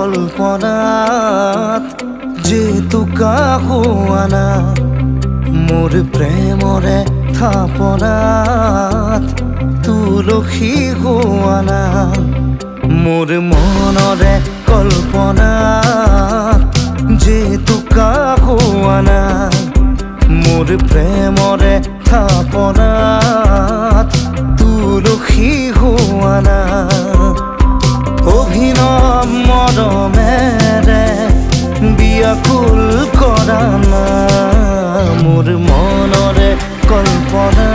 কল্পনাত যেতুকা হোৱানা মোৰ প্ৰেমৰে থাপনাত তুলসী হোৱানা মোৰ মনৰে কল্পনাত যেতুকা হোৱানা মোৰ প্ৰেমৰে থাপনাত তুলসী হোৱানা অভিনৱ মৰমেৰে বিয়াকুল কৰা না মোৰ মনৰে কল্পনা